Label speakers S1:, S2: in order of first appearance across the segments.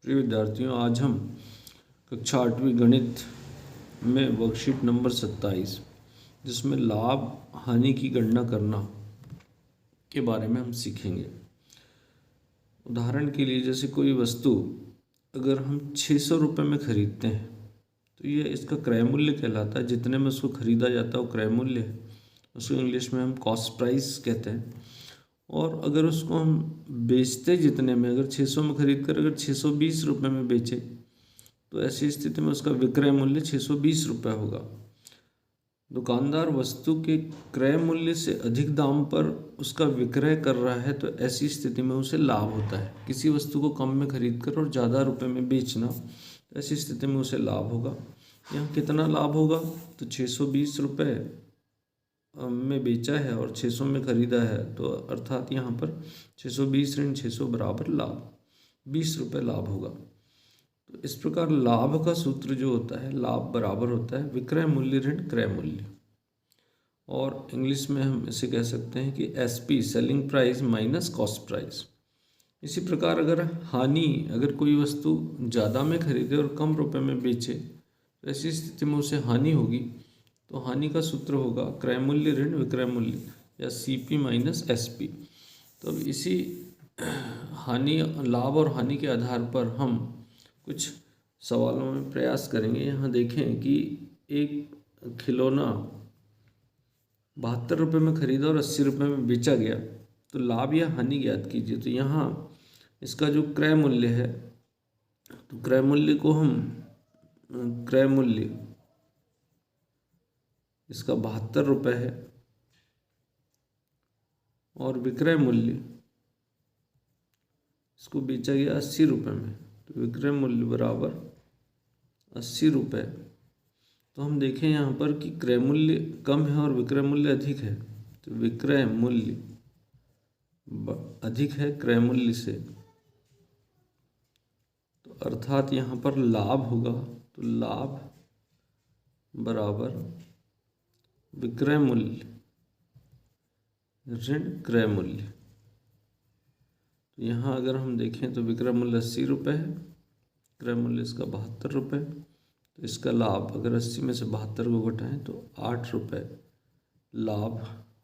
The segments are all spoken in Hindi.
S1: प्रिय विद्यार्थियों, आज हम कक्षा 8वीं गणित में वर्कशीट नंबर 27 जिसमें लाभ हानि की गणना करना के बारे में हम सीखेंगे। उदाहरण के लिए, जैसे कोई वस्तु अगर हम 600 रुपये में खरीदते हैं तो ये इसका क्रय मूल्य कहलाता है। जितने में उसको खरीदा जाता है वो क्रय मूल्य है, उसको इंग्लिश में हम कॉस्ट प्राइस कहते हैं। और अगर उसको हम बेचते जितने में, अगर 600 में खरीद कर अगर 620 रुपये में बेचे तो ऐसी स्थिति में उसका विक्रय मूल्य 620 रुपये होगा। दुकानदार वस्तु के क्रय मूल्य से अधिक दाम पर उसका विक्रय कर रहा है तो ऐसी स्थिति में उसे लाभ होता है। किसी वस्तु को कम में खरीद कर और ज़्यादा रुपये में बेचना, तो ऐसी स्थिति में उसे लाभ होगा। यहाँ कितना लाभ होगा? तो 620 रुपये में बेचा है और 600 में खरीदा है, तो अर्थात यहाँ पर 620 ऋण 600 बराबर लाभ, 20 रुपये लाभ होगा। तो इस प्रकार लाभ का सूत्र जो होता है, लाभ बराबर होता है विक्रय मूल्य ऋण क्रय मूल्य, और इंग्लिश में हम इसे कह सकते हैं कि SP selling price minus cost price. इसी प्रकार अगर हानि, अगर कोई वस्तु ज़्यादा में खरीदे और कम रुपए में बेचे तो ऐसी स्थिति में उसे हानि होगी। तो हानि का सूत्र होगा क्रय मूल्य ऋण विक्रय मूल्य, या CP माइनस SP। तो अब इसी हानि, लाभ और हानि के आधार पर हम कुछ सवालों में प्रयास करेंगे। यहाँ देखें कि एक खिलौना 72 रुपये में खरीदा और 80 रुपये में बेचा गया, तो लाभ या हानि ज्ञात कीजिए। तो यहाँ इसका जो क्रय मूल्य है, तो क्रय मूल्य को हम, क्रय मूल्य इसका 72 रुपये है और विक्रय मूल्य इसको बेचा गया 80 रुपये में, तो विक्रय मूल्य बराबर 80 रुपये। तो हम देखें यहाँ पर कि क्रय मूल्य कम है और विक्रय मूल्य अधिक है, तो विक्रय मूल्य अधिक है क्रय मूल्य से, तो अर्थात यहाँ पर लाभ होगा। तो लाभ बराबर विक्रय मूल्य ऋण क्रय मूल्य। तो यहाँ अगर हम देखें तो विक्रय मूल्य 80 रुपये है, क्रय मूल्य इसका 72 रुपये, तो इसका लाभ अगर 80 में से 72 को घटाएं तो 8 रुपये लाभ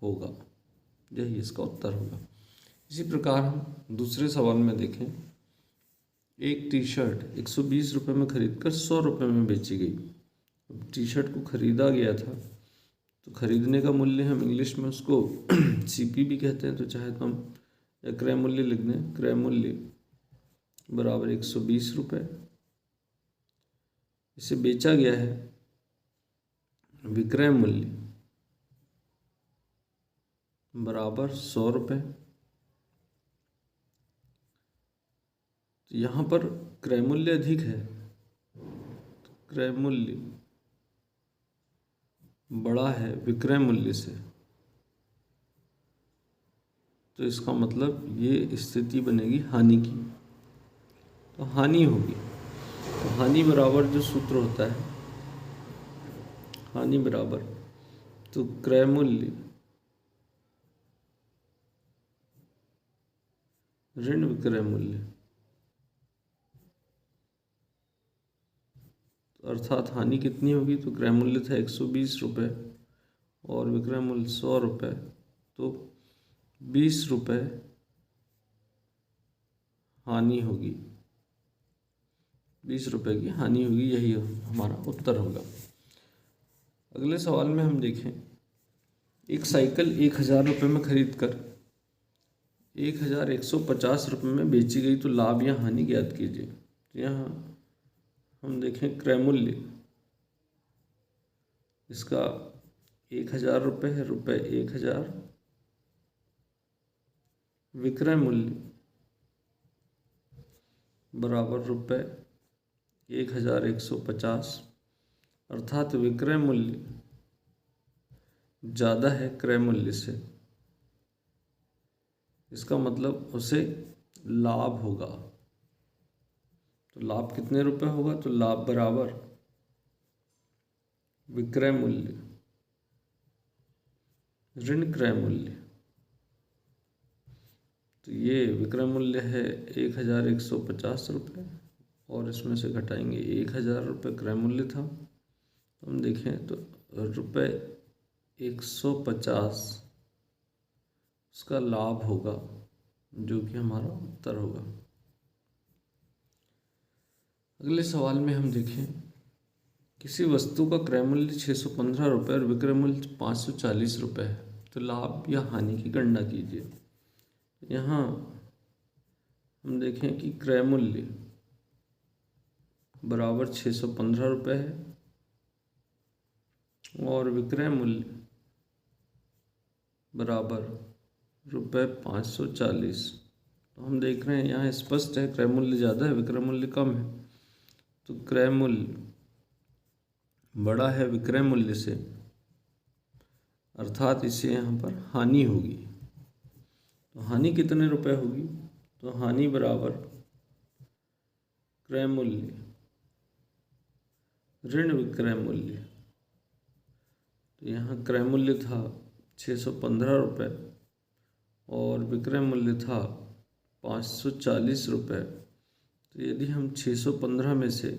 S1: होगा। यही इसका उत्तर होगा। इसी प्रकार हम दूसरे सवाल में देखें, एक टी शर्ट 120 रुपये में खरीद कर 100 रुपये में बेची गई। अब टी शर्ट को खरीदा गया था, तो खरीदने का मूल्य हम इंग्लिश में उसको CP भी कहते हैं, तो चाहे तो हम या क्रय मूल्य लिख दें। क्रय मूल्य बराबर 120 रुपये। इसे बेचा गया है, विक्रय मूल्य बराबर 100 रुपये। तो यहाँ पर क्रय मूल्य अधिक है, तो क्रय मूल्य बड़ा है विक्रय मूल्य से, तो इसका मतलब ये स्थिति बनेगी हानि की, तो हानि होगी। तो हानि बराबर जो सूत्र होता है, हानि बराबर तो क्रय मूल्य ऋण विक्रय मूल्य, तो अर्थात हानि कितनी होगी? तो क्रय मूल्य था 120 रुपये और विक्रय मूल्य 100 रुपये, तो 20 रुपये हानि होगी, 20 रुपये की हानि होगी। यही हमारा उत्तर होगा। अगले सवाल में हम देखें, एक साइकिल 1000 रुपये में खरीद कर 1150 रुपये में बेची गई, तो लाभ या हानि ज्ञात कीजिए। तो यहाँ हम देखें क्रय मूल्य इसका 1000 रुपये है, रुपये 1000, विक्रय मूल्य बराबर रुपये 1150, अर्थात विक्रय मूल्य ज़्यादा है क्रय मूल्य से, इसका मतलब उसे लाभ होगा। तो लाभ कितने रुपए होगा? तो लाभ बराबर विक्रय मूल्य ऋण क्रय मूल्य। तो ये विक्रय मूल्य है 1150 रुपये और इसमें से घटाएंगे 1000 रुपये क्रय मूल्य था, हम देखें तो रुपये 150 उसका लाभ होगा, जो कि हमारा उत्तर होगा। अगले सवाल में हम देखें, किसी वस्तु का क्रय मूल्य 615 रुपये और विक्रय मूल्य 540 रुपये है, तो लाभ या हानि की गणना कीजिए। यहाँ हम देखें कि क्रय मूल्य बराबर 615 रुपये है और विक्रय मूल्य बराबर रुपये 540। तो हम देख रहे हैं यहाँ स्पष्ट है क्रय मूल्य ज़्यादा है, विक्रय मूल्य कम है, तो क्रय मूल्य बड़ा है विक्रय मूल्य से, अर्थात इससे यहाँ पर हानि होगी। तो हानि कितने रुपए होगी, तो हानि बराबर क्रय मूल्य ऋण विक्रय मूल्य। तो यहाँ क्रय मूल्य था 615 रुपये और विक्रय मूल्य था 540 रुपये। तो यदि हम 615 में से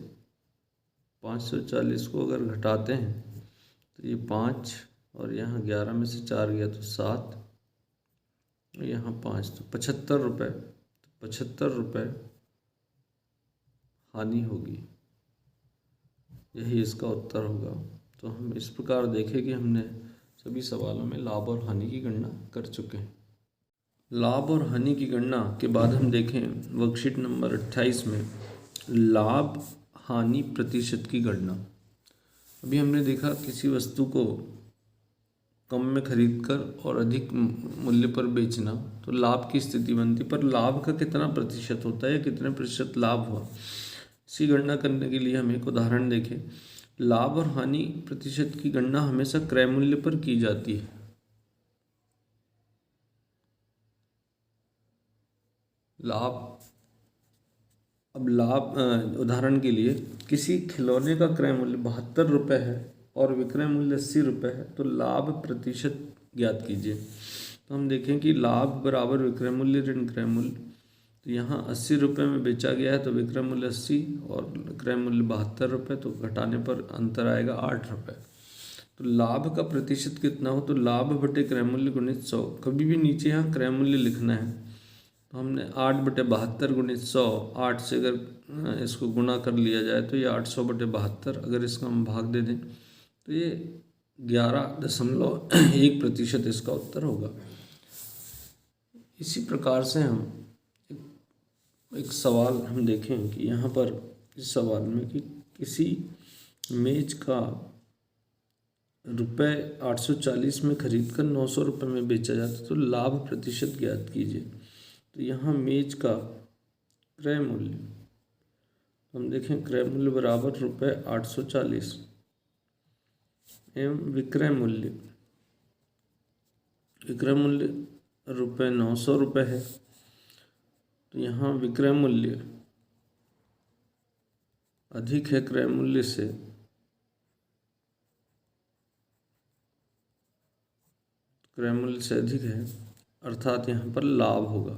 S1: 540 को अगर घटाते हैं तो ये 5 और यहाँ 11 में से 4 गया तो 7, यहाँ 5 तो 75 रुपये। तो 75 रुपये हानि होगी, यही इसका उत्तर होगा। तो हम इस प्रकार देखें कि हमने सभी सवालों में लाभ और हानि की गणना कर चुके हैं। लाभ और हानि की गणना के बाद हम देखें वर्कशीट नंबर 28 में लाभ हानि प्रतिशत की गणना। अभी हमने देखा किसी वस्तु को कम में खरीदकर और अधिक मूल्य पर बेचना, तो लाभ की स्थिति बनती, पर लाभ का कितना प्रतिशत होता है, कितने प्रतिशत लाभ हुआ, इसकी गणना करने के लिए हम एक उदाहरण देखें। लाभ और हानि प्रतिशत की गणना हमेशा क्रय मूल्य पर की जाती है। अब लाभ उदाहरण के लिए किसी खिलौने का क्रय मूल्य 72 रुपये है और विक्रय मूल्य 80 रुपये है, तो लाभ प्रतिशत ज्ञात कीजिए। तो हम देखें कि लाभ बराबर विक्रय मूल्य ऋण क्रय मूल्य। तो यहाँ 80 रुपये में बेचा गया है तो विक्रय मूल्य 80 और क्रय मूल्य 72 रुपये, तो घटाने पर अंतर आएगा 8 रुपये। तो लाभ का प्रतिशत कितना हो, तो लाभ बटे क्रय मूल्य गुणित 100। कभी भी नीचे यहाँ क्रय मूल्य लिखना है, तो हमने 8/72 गुणित 100, 8 से अगर इसको गुणा कर लिया जाए तो ये 800/72, अगर इसका हम भाग दे दें तो ये 11.1% इसका उत्तर होगा। इसी प्रकार से हम एक सवाल हम देखें कि यहाँ पर इस सवाल में कि किसी मेज का रुपये 840 में खरीद कर 900 रुपये में बेचा जाता, तो लाभ प्रतिशत ज्ञात कीजिए। तो यहाँ मेज का क्रय मूल्य, हम देखें क्रय मूल्य बराबर रुपये 840 एवं विक्रय मूल्य रुपये 900 रुपये है। तो यहाँ विक्रय मूल्य अधिक है क्रय मूल्य से, क्रय मूल्य से अधिक है, अर्थात यहाँ पर लाभ होगा।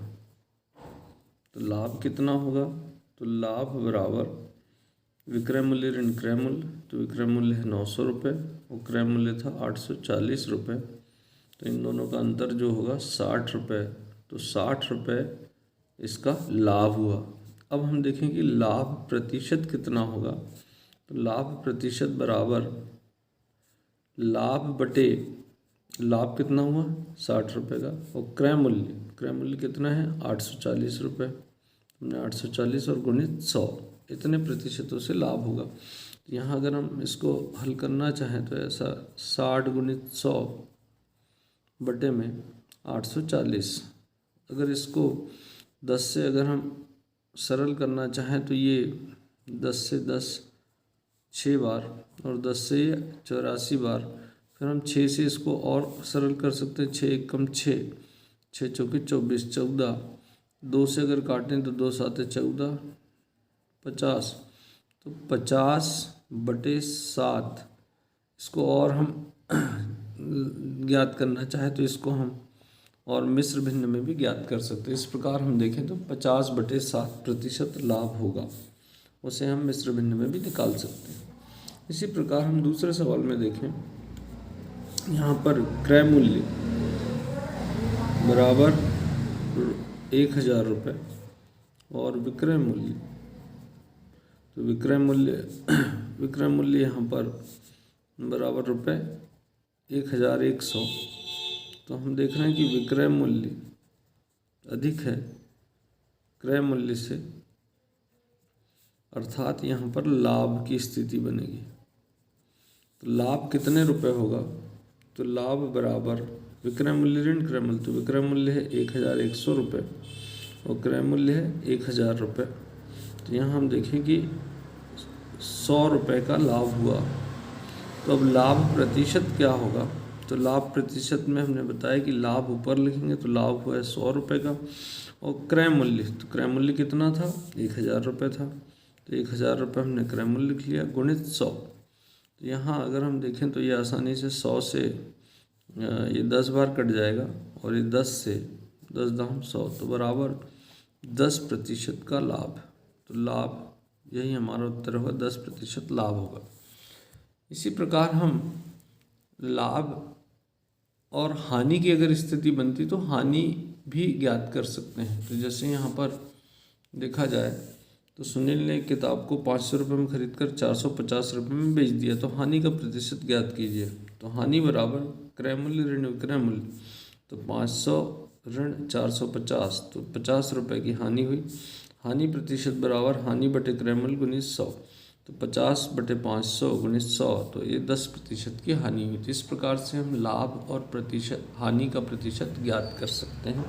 S1: तो लाभ कितना होगा, तो लाभ बराबर विक्रय मूल्य ऋण क्रय मूल्य। तो विक्रय मूल्य है 900 रुपये और क्रय मूल्य था 840 रुपये, तो इन दोनों का अंतर जो होगा 60 रुपये। तो 60 रुपये इसका लाभ हुआ। अब हम देखें कि लाभ प्रतिशत कितना होगा, तो लाभ प्रतिशत बराबर लाभ बटे लाभ कितना हुआ 60 रुपये का, और क्रय मूल्य कितना है 840 रुपये। हमने 840 और गुणित 100, इतने प्रतिशतों से लाभ होगा। यहाँ अगर हम इसको हल करना चाहें तो ऐसा 60 गुणित 100 बटे में 840, अगर इसको 10 से अगर हम सरल करना चाहें तो ये 10 से 10 6 बार और 10 से 84 बार, फिर हम 6 से इसको और सरल कर सकते हैं, 6 एकम 6, 6 चौके 24, 14, 2 से अगर काटें तो 2 साते 14, 50, तो 50/7। इसको और हम ज्ञात करना चाहे तो इसको हम और मिश्र भिन्न में भी ज्ञात कर सकते हैं। इस प्रकार हम देखें तो 50/7% लाभ होगा। उसे हम मिश्र भिन्न में भी निकाल सकते हैं। इसी प्रकार हम दूसरे सवाल में देखें, यहाँ पर क्रय मूल्य बराबर 1000 रुपये और विक्रय मूल्य, तो विक्रय मूल्य यहाँ पर बराबर रुपये 1100। तो हम देख रहे हैं कि विक्रय मूल्य अधिक है क्रय मूल्य से, अर्थात यहाँ पर लाभ की स्थिति बनेगी। तो लाभ कितने रुपए होगा, तो लाभ बराबर विक्रय मूल्य ऋण क्रय मूल्य, तो विक्रय मूल्य है 1100 रुपये और क्रय मूल्य है 1000 रुपये। तो यहाँ हम देखें कि 100 रुपये का लाभ हुआ। तो अब लाभ प्रतिशत क्या होगा, तो लाभ प्रतिशत में हमने बताया कि लाभ ऊपर लिखेंगे तो लाभ हुआ है 100 रुपये का, और क्रय मूल्य, तो क्रय मूल्य कितना था, 1000 रुपये था। तो 1000 रुपये हमने क्रय मूल्य लिख लिया गुणित 100। तो यहाँ अगर हम देखें तो ये आसानी से 100 से ये 10 बार कट जाएगा और ये 10 से 10 दाम 100, तो बराबर 10% का लाभ। तो लाभ, यही हमारा उत्तर होगा, 10% लाभ होगा। इसी प्रकार हम लाभ और हानि की अगर स्थिति बनती तो हानि भी ज्ञात कर सकते हैं। तो जैसे यहाँ पर देखा जाए तो सुनील ने एक किताब को 500 रुपये में खरीद कर 450 रुपये में बेच दिया, तो हानि का प्रतिशत ज्ञात कीजिए। तो हानि बराबर क्रय मूल्य ऋण विक्रय मूल्य, तो 500 ऋण 450, तो 50 रुपये की हानि हुई। हानि प्रतिशत बराबर हानि बटे क्रय मूल्य गुणित 100, तो 50 बटे 500 गुणित 100, तो ये 10% की हानि हुई। तो इस प्रकार से हम लाभ और प्रतिशत, हानि का प्रतिशत ज्ञात कर सकते हैं।